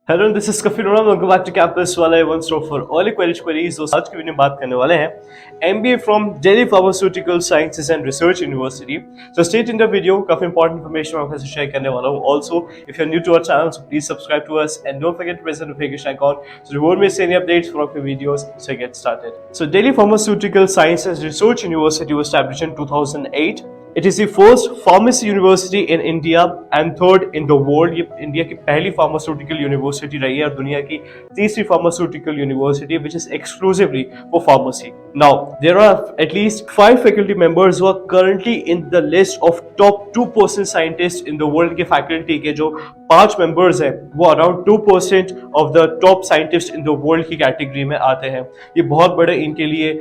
Hello, this is Kafeel. Welcome back to campus वाला one stop for all college queries. दोस्तों, आज की video में बात करने वाले हैं MBA from Delhi pharmaceutical sciences and research university. So stay in the video, काफी इंपॉर्टेंट इन्फॉर्मेशन आपके साथ शेयर करने वाला हूं। Also if you are new to our channel, so please subscribe to us and don't forget to press the notification icon so you won't miss any updates from our videos. So get started. So Delhi pharmaceutical sciences research university was established in 2008. It is the first pharmacy university in India and third in the world. ये India की पहली pharmaceutical university रही है और दुनिया की तीसरी pharmaceutical university which is exclusively for pharmacy. Now, there are at least 5 faculty members who are currently in the list of top 2% scientists in the world के faculty के जो 5 members हैं वो around 2% of the top scientists in the world की category में आते हैं। ये बहुत बड़े इनके लिए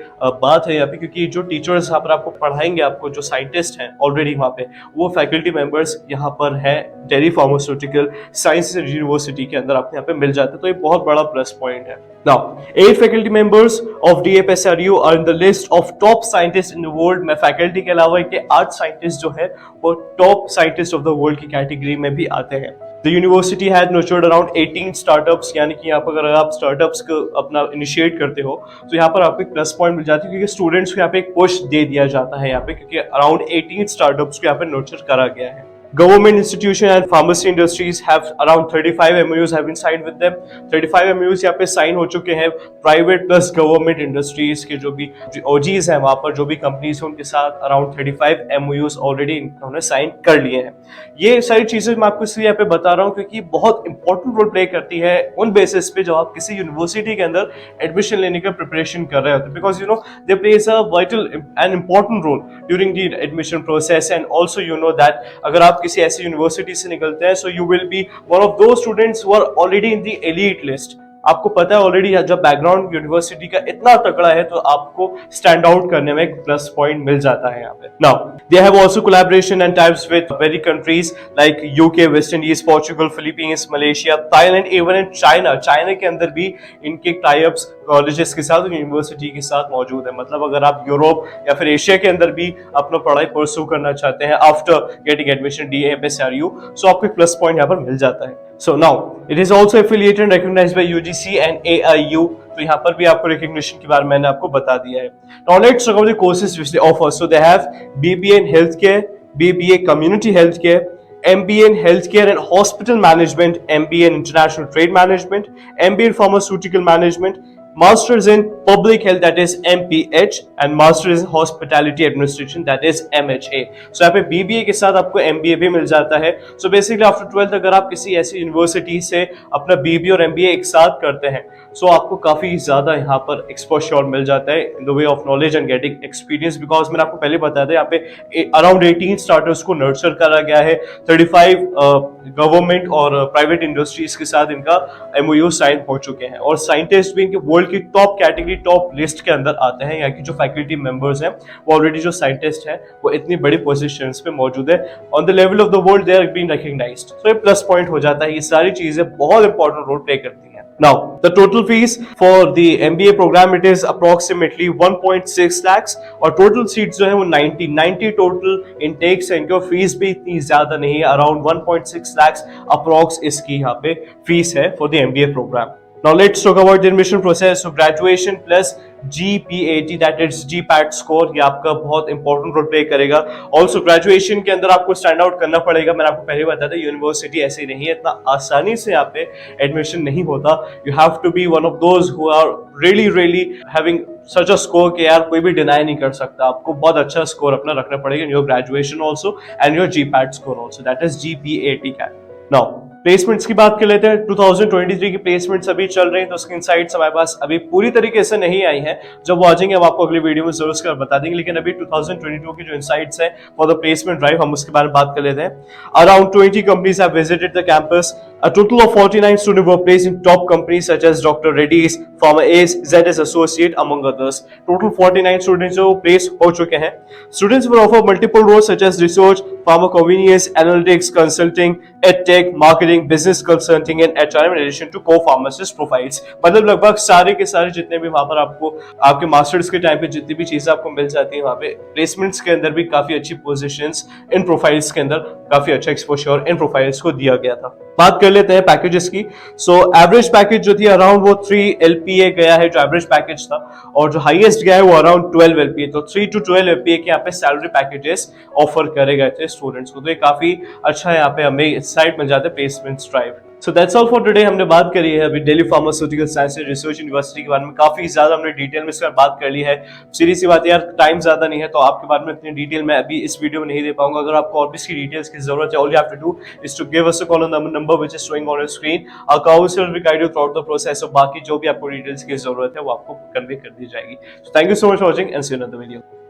बात है यहाँ पे, क्योंकि जो टीचर्स यहाँ पर आपको पढ़ाएंगे, आपको जो साइंटिस्ट ऑलरेडी वहां पे वो फैकल्टी मेंबर्स यहाँ पर है दिल्ली फार्मास्यूटिकल साइंसेज यूनिवर्सिटी के अंदर आपको यहाँ पे मिल जाते हैं। तो ये बहुत बड़ा प्लस पॉइंट है। Now, 8 faculty members of DFSRU are in the list of top scientists in the world। मैं फैकल्टी के अलावा इनके 8 साइंटिस्ट जो है वो top scientist of the world की कैटेगरी में भी आते हैं। The university had nurtured around 18 startups, यानी कि यहाँ पर अगर आप स्टार्टअप्स को अपना इनिशिएट करते हो तो यहाँ पर आपको एक प्लस पॉइंट मिल जाती है, क्योंकि स्टूडेंट्स को यहाँ पे एक पुश दे दिया जाता है यहाँ पे, क्योंकि अराउंड 18 स्टार्टअप्स को यहाँ पे नर्चर करा गया है। Government institution and pharmacy industries have around 35 MOUs have been signed with them। 35 MOUs यहाँ पे साइन हो चुके हैं। प्राइवेट प्लस गवर्नमेंट इंडस्ट्रीज के जो भी OGs हैं वहाँ पर जो भी कंपनीज हैं उनके साथ अराउंड 35 MOUs ऑलरेडी इन्होंने साइन कर लिए हैं। ये सारी चीजें मैं आपको इसलिए यहाँ पे बता रहा हूँ क्योंकि बहुत इंपॉर्टेंट रोल प्ले करती है उन बेसिस पे जब आप किसी यूनिवर्सिटी के अंदर एडमिशन लेने का प्रिपरेशन कर रहे होते हैं, because you know they plays a vital and important role during the admission process. And also you know that अगर आप किसी ऐसी यूनिवर्सिटी से निकलते हैं, so you will be one of those students who are already in the elite list. आपको पता है ऑलरेडी जब बैकग्राउंड यूनिवर्सिटी का इतना तगड़ा है तो आपको स्टैंड आउट करने में एक प्लस पॉइंट मिल जाता है यहाँ पे। Now they have also collaboration and types with very countries like UK, West Indies, Portugal, Philippines, Malaysia, Thailand, even in China. China के अंदर भी इनके टाइप्स कॉलेजेस के साथ, यूनिवर्सिटी के साथ मौजूद है। मतलब अगर आप यूरोप या फिर एशिया के अंदर भी अपना पढ़ाई परस्यू करना चाहते हैं आफ्टर गेटिंग एडमिशन DFSRU, सो आपको एक प्लस पॉइंट यहाँ पर मिल जाता है। So now it is also affiliated and recognized by UGC and AIU। तो यहाँ पर भी आपको recognition के बारे में मैंने आपको बता दिया है। Now let's talk about the courses which they offer। So they have BBA in healthcare, BBA community healthcare, MBA in healthcare and hospital management, MBA in international trade management, MBA in pharmaceutical management, Masters in Public Health, that is MPH, and Masters in Hospitality Administration, that is MHA। So यहाँ पे BBA के साथ आपको MBA भी मिल जाता है। So basically after 12th अगर आप किसी ऐसी यूनिवर्सिटी से अपना BBA और MBA एक साथ करते हैं, so आपको काफी ज्यादा यहाँ पर एक्सपोजर मिल जाता है in the way of knowledge and getting experience, because मैंने आपको पहले बताया था यहाँ पे अराउंड 18 स्टार्टर्स को नर्चर करा गया है। 35 गवर्नमेंट और प्राइवेट इंडस्ट्रीज के साथ इनका MOU साइन हो चुके हैं और साइंटिस्ट भी इनके वर्ल्ड की टॉप कैटेगरी, टॉप लिस्ट के अंदर आते हैं। यहाँ की जो फैकल्टी मेंबर्स हैं वो ऑलरेडी जो साइंटिस्ट हैं वो इतनी बड़ी पोजीशंस पे मौजूद है। On the level of the world they are being recognised. तो ये प्लस पॉइंट हो जाता है। ये सारी चीजें बहुत इंपॉर्टेंट रोल प्ले करती हैं। Now, the total fees for the MBA program it is approximately 1.6 lakhs और total seats जो है वो 90 total intakes हैं। इनकी फीस भी इतनी ज्यादा नहीं है, अराउंड 1.6 lakhs अप्रॉक्स इसकी यहाँ पे फीस है for the MBA program। Now let's talk about the admission process। So graduation plus GPAT, that is GPAT score, ये आपका बहुत इंपॉर्टेंट रोल प्ले करेगा। ऑल्सो ग्रेजुएशन के अंदर आपको स्टैंड आउट करना पड़ेगा। मैंने आपको पहले बताया था यूनिवर्सिटी ऐसी नहीं है, इतना आसानी से यहाँ पे एडमिशन नहीं होता। You have to be one of those who are really having such a score के यार कोई भी डिनाई नहीं कर सकता। आपको बहुत अच्छा स्कोर अपना रखना पड़ेगा in your graduation also and your GPAT score also, that is GPAT CAT. Now placements की बात कर लेते हैं। 2023 की प्लेसमेंट्स अभी चल रही हैं, तो उसकी इनसाइट्स हमारे पास अभी पूरी तरीके से नहीं आई हैं। जब वो आ जाएंगे हम आपको अगली वीडियो में जरूर उसका बता देंगे, लेकिन अभी 2022 की जो इनसाइट्स हैं फॉर द प्लेसमेंट ड्राइव हम उसके बारे में बात कर लेते हैं। Around 20 companies have visited the campus. A total of 49 students were placed in top companies such as Dr. Reddy's, Pharma Ace, ZS Associate, among others. Total 49 students जो place हो चुके हैं। Students were offered multiple roles such as research, pharmacovigilance, analytics, consulting, edtech, marketing, business consulting, and HRM in addition to co-pharmacist profiles। मतलब लगभग सारे के सारे जितने भी वहाँ पर आपको आपके मास्टर्स के टाइम पे जितनी भी चीजें आपको मिल जाती हैं वहाँ पे प्लेसमेंट्स के अंदर भी काफी अच्छी पोजीशंस इन प्रोफाइल्स के अंदर काफी अच्छा एक्सपोजर इन प्रोफाइल्स को दिया गया था। बात कर लेते हैं पैकेजेस की। सो एवरेज पैकेज जो थी अराउंड वो 3 LPA गया है, जो एवरेज पैकेज था, और जो हाईएस्ट गया है वो अराउंड 12 LPA। तो 3 to 12 LPA के यहाँ पे सैलरी पैकेजेस ऑफर करे गए थे स्टूडेंट्स को, तो ये काफी अच्छा है, यहाँ पे हमें एक्साइट मिल जाते हैं placement drive. So that's all for today. हमने बात करी है अभी Delhi pharmaceutical science and research university के बारे में, काफी ज्यादा हमने डिटेल में इसके बात कर ली है। सीरीज सी बात है यार, टाइम ज्यादा नहीं है तो आपके बारे में इतनी डिटेल मैं अभी इस वीडियो में नहीं दे पाऊंगा। अगर आपको और भी इसकी डिटेल्स की जरूरत है, all you have to do is to give us a call on the number which is showing on your screen. Our counsellor will guide you throughout the process. और बाकी जो भी आपको डिटेल्स की जरूरत है वो आपको कन्वे कर दी जाएगी। So thank you so much for watching and see you in the video.